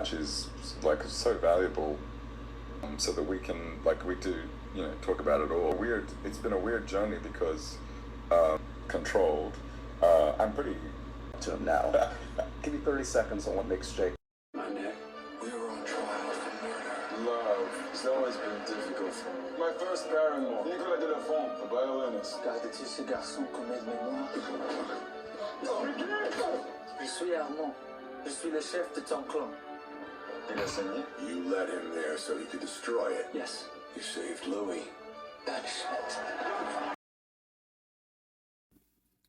which is like so valuable, so that we can, like we do, talk about it all. It's been a weird journey because controlled. I'm pretty to him now. Give me 30 seconds on what makes Jake. My neck, we were on trial for murder. Love. It's always been difficult for me. My first paramour, Nicolas de la Font, a violinist. Gardez-tu ce garçon comme aide-mémoire? Je suis Armand. Je suis le chef de ton clan. Il a saigné? You led him there so he could destroy it. Yes. You saved Louis. That shit.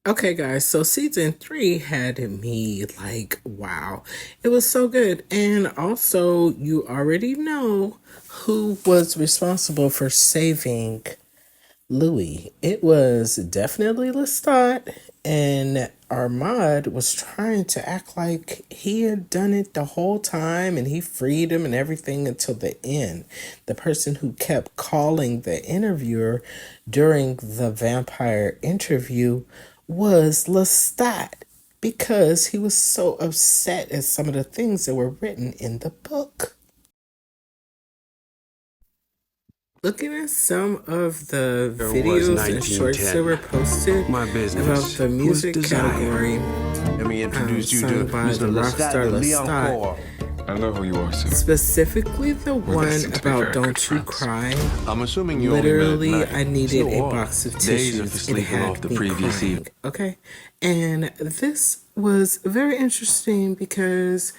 Okay, guys, so season 3 had me like, wow, it was so good. And also, you already know who was responsible for saving Louis. It was definitely Lestat, and Armand was trying to act like he had done it the whole time and he freed him and everything until the end. The person who kept calling the interviewer during the vampire interview was Lestat, because he was so upset at some of the things that were written in the book. Looking at some of the videos and shorts that were posted about the music category, Let me introduce you to sung by the Mr. rockstar Lestat. Lestat, I know who you are, sir. specifically the one destined to be about very Don't good You friends. Cry. I'm assuming you Literally, only met at night. I needed Still a are. box of Days tissues. after It sleeping had off the me previous crying. evening. Okay, and this was very interesting because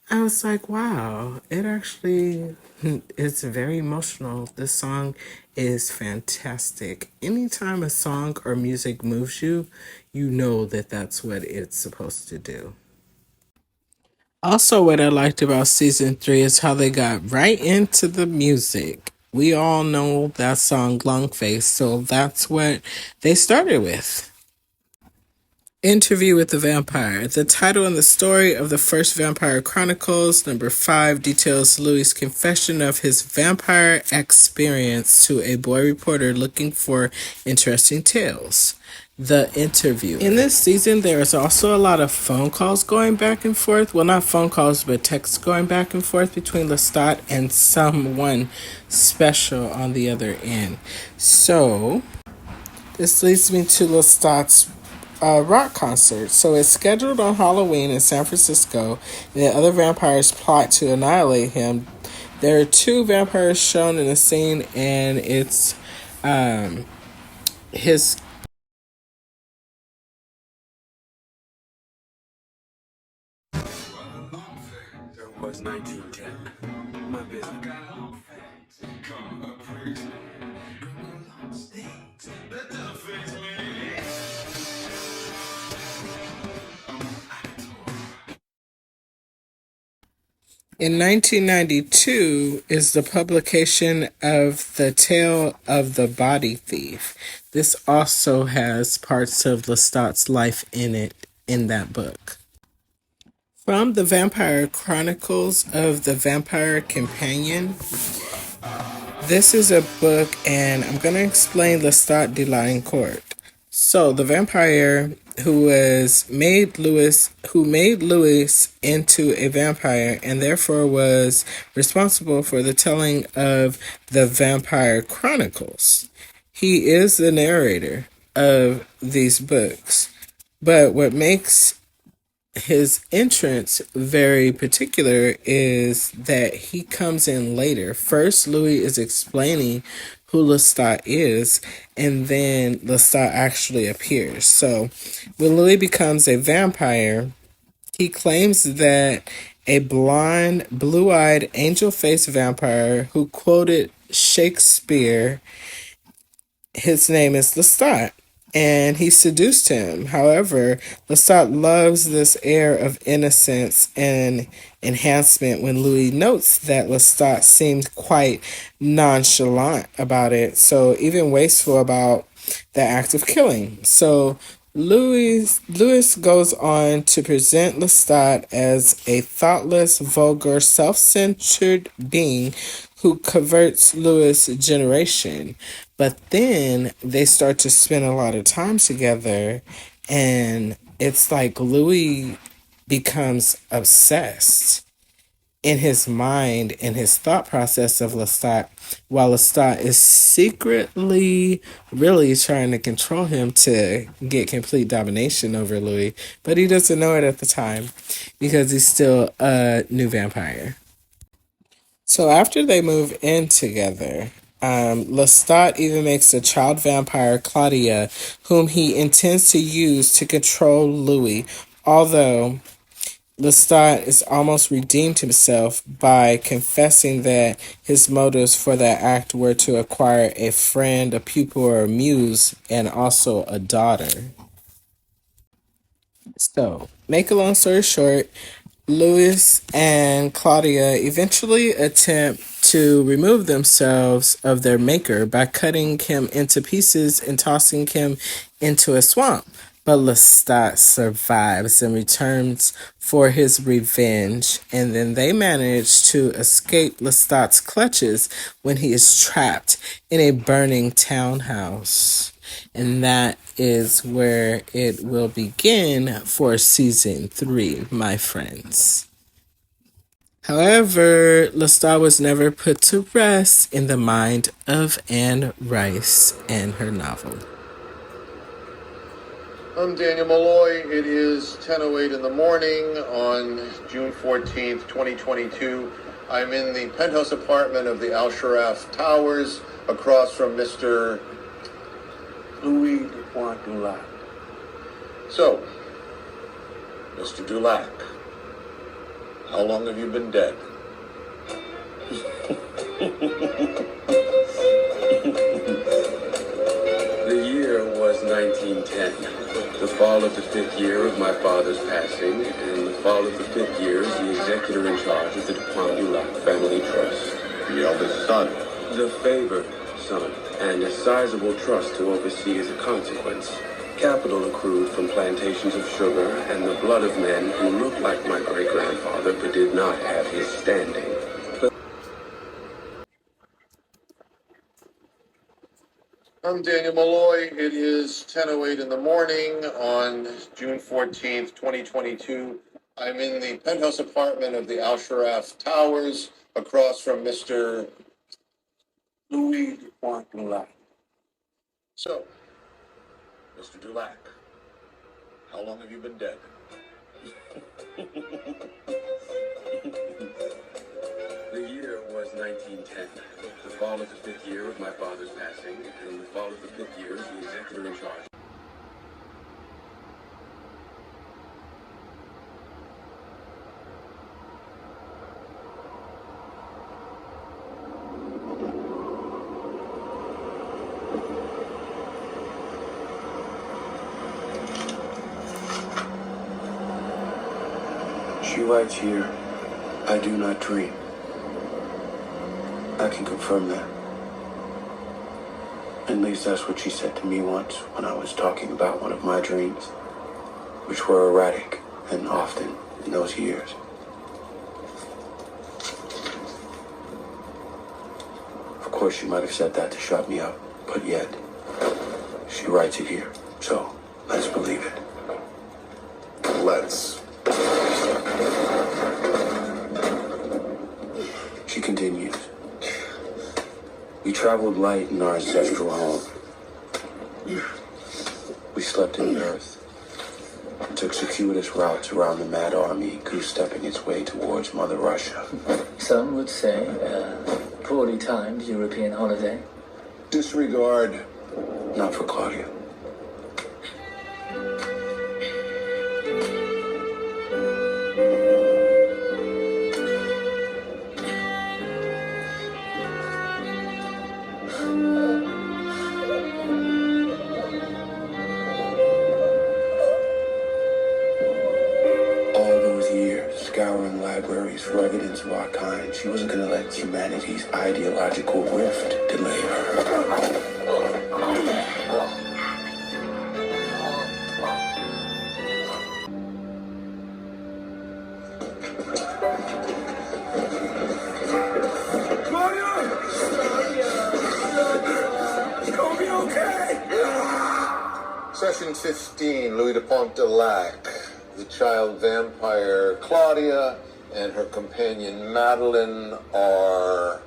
I was like, wow, it actually it's very emotional. This song is fantastic. Anytime a song or music moves you, you know that that's what it's supposed to do. Also, what I liked about season 3 is how they got right into the music. We all know that song Long Face, so that's what they started with. Interview with the Vampire. The title and the story of the first Vampire Chronicles, number 5, details Louis' confession of his vampire experience to a boy reporter looking for interesting tales. The interview. In this season, there is also a lot of phone calls going back and forth. Well, not phone calls, but texts going back and forth between Lestat and someone special on the other end. So, this leads me to Lestat's rock concert. So it's scheduled on Halloween in San Francisco, and the other vampires plot to annihilate him. There are 2 vampires shown in the scene, and it's his. It was 1910. My business. In 1992 is the publication of The Tale of the Body Thief. This also has parts of Lestat's life in it in that book. From the Vampire Chronicles of the Vampire Companion. This is a book, and I'm going to explain Lestat de Liancourt. So, the vampire who made Louis into a vampire, and therefore was responsible for the telling of the Vampire Chronicles. He is the narrator of these books. But what makes his entrance very particular is that he comes in later. First, Louis is explaining who Lestat is, and then Lestat actually appears. So, when Louis becomes a vampire, he claims that a blonde, blue-eyed, angel-faced vampire who quoted Shakespeare, his name is Lestat, and he seduced him. However, Lestat loves this air of innocence and enhancement when Louis notes that Lestat seemed quite nonchalant about it, so even wasteful about the act of killing. So Louis goes on to present Lestat as a thoughtless, vulgar, self-centered being who converts Louis' generation. But then they start to spend a lot of time together, and it's like Louis becomes obsessed. in his mind and his thought process of Lestat, while Lestat is secretly really trying to control him to get complete domination over Louis, but he doesn't know it at the time because he's still a new vampire. So after they move in together, Lestat even makes a child vampire, Claudia, whom he intends to use to control Louis, although Lestat is almost redeemed himself by confessing that his motives for that act were to acquire a friend, a pupil, or a muse, and also a daughter. So, make a long story short, Louis and Claudia eventually attempt to remove themselves of their maker by cutting him into pieces and tossing him into a swamp. But Lestat survives and returns for his revenge, and then they manage to escape Lestat's clutches when he is trapped in a burning townhouse. And that is where it will begin for season 3, my friends. However, Lestat was never put to rest in the mind of Anne Rice and her novel. I'm Daniel Malloy. It is 10:08 in the morning on June 14th, 2022. I'm in the penthouse apartment of the Al Sharaf Towers across from Mr. Louis Dulac. So, Mr. Dulac, how long have you been dead? The year was 1910, the fall of the 5th year of my father's passing, and the fall of the 5th year as the executor in charge of the Dupont-Dulac family trust. The eldest son. The favored son, and a sizable trust to oversee as a consequence. Capital accrued from plantations of sugar and the blood of men who looked like my great-grandfather but did not have his standing. I'm Daniel Malloy. It is 10:08 in the morning on June 14th, 2022. I'm in the penthouse apartment of the Al Sharaf Towers across from Mr. Louis Dulac. So, Mr. Dulac, how long have you been dead? The year was 1910, the fall of the 5th year of my father's passing, and the fall of the 5th year as the executor in charge. She writes here, I do not dream. I can confirm that. At least that's what she said to me once when I was talking about one of my dreams, which were erratic and often in those years. Of course, she might have said that to shut me up, but yet, she writes it here, so let's believe it. Let's. She continues. We traveled light in our ancestral home. We slept in the earth. Took circuitous routes around the mad army, goose-stepping its way towards Mother Russia. Some would say a poorly timed European holiday. Disregard. Not for Claudia. Scouring libraries for evidence of our kind, she wasn't going to let humanity's ideological rift delay her. It's gonna be okay. Session 15, Louis de Dulac. The child vampire Claudia, and her companion Madeline are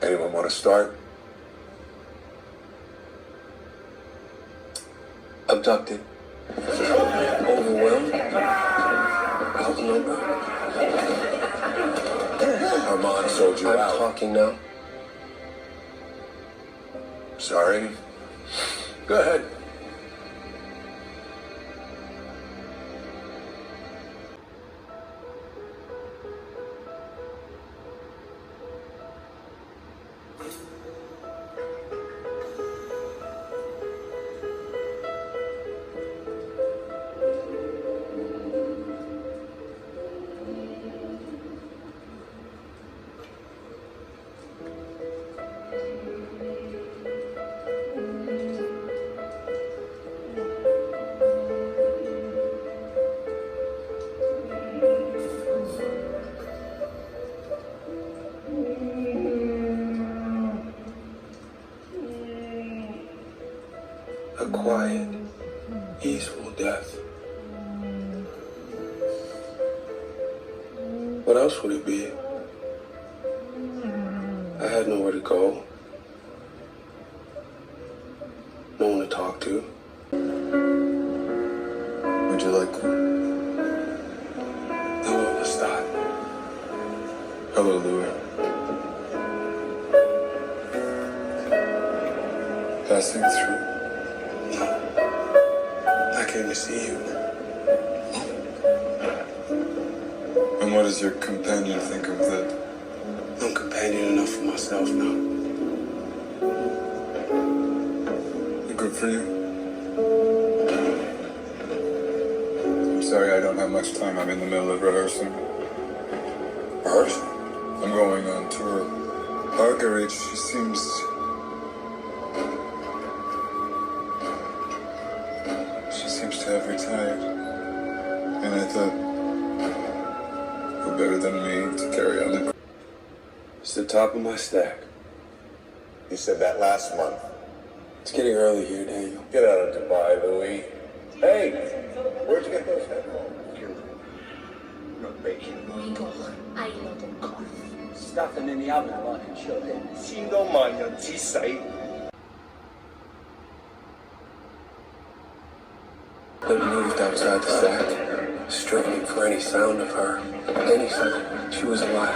anyone want to start? Abducted. Overwhelmed. Outnumbered. Armand sold you I'm out. talking now. Sorry. Go ahead. A quiet, easeful death. What else would it be? I had nowhere to go. No one to talk to. Would you like to? Hello, LESTAT. Hello, Louis. Passing through. I came to see you. And what does your companion think of that? I'm companion enough for myself now. Good for you. I'm sorry I don't have much time. I'm in the middle of rehearsing. Rehearsing? I'm going on tour. Marguerite, she seems to have retired. And I thought, who better than me to carry on the... It's the top of my stack. You said that last month. It's getting early here, Daniel. Get out of Dubai, Louis. Hey, where'd you get those headphones? Not baking. 每個偽路同佢。 Stuffing in the oven while I can show him. 先到萬人之死。 But moved outside the stack, straining for any sound of her. Any sound. She was alive.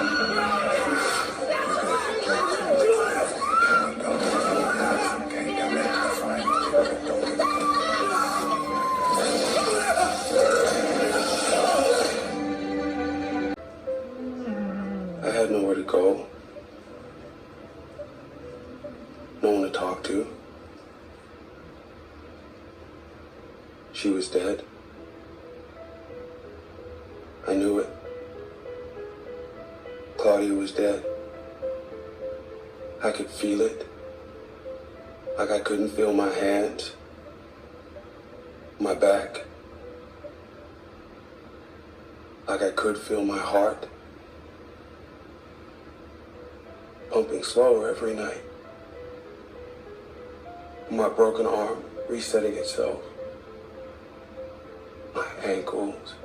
I had nowhere to go. No one to talk to. She was dead. I knew it. Claudia was dead. I could feel it. Like I couldn't feel my hands, my back. Like I could feel my heart pumping slower every night. My broken arm resetting itself. My ankles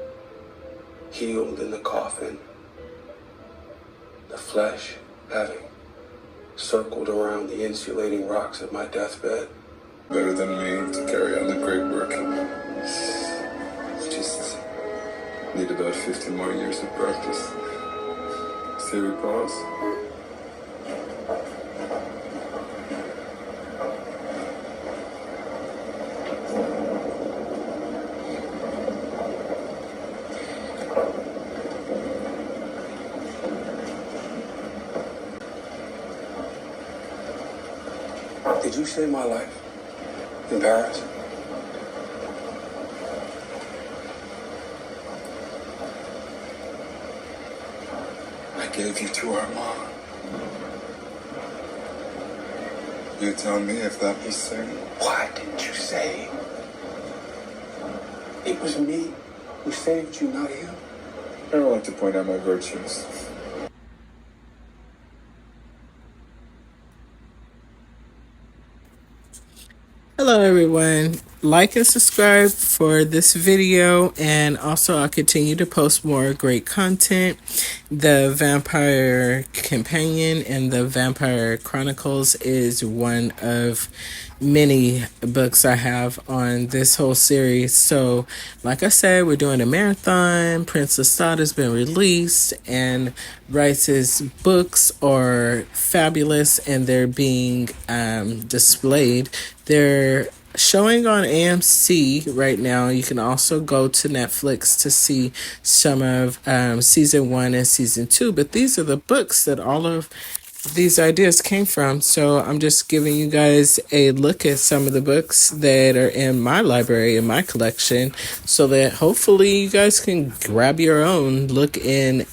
healed in the coffin. The flesh having circled around the insulating rocks of my deathbed. Better than me to carry on the great work. Just need about 50 more years of practice. Say we pause. Did you save my life in Paris? I gave you to Armand. You tell me if that was sin. Why didn't you say it was me who saved you, not him? I don't like to point out my virtues. Hello, everyone. like and subscribe for this video, and also I'll continue to post more great content. The Vampire Companion and the Vampire Chronicles is one of many books I have on this whole series. So like I said, we're doing a marathon. Prince LESTAT has been released, and Rice's books are fabulous, and they're being displayed. They're showing on AMC right now. You can also go to Netflix to see some of season 1 and season 2. But these are the books that all of these ideas came from. So I'm just giving you guys a look at some of the books that are in my library, in my collection, so that hopefully you guys can grab your own. Look in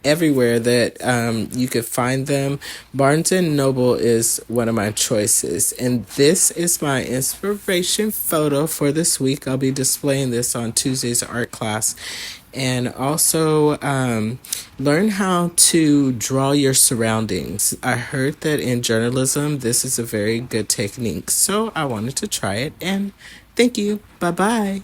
everywhere that you could find them. Barnes and Noble is one of my choices, and this is my inspiration photo for this week. I'll be displaying this on Tuesday's art class, and also learn how to draw your surroundings. I heard that in journalism this is a very good technique, so I wanted to try it. And thank you. Bye bye.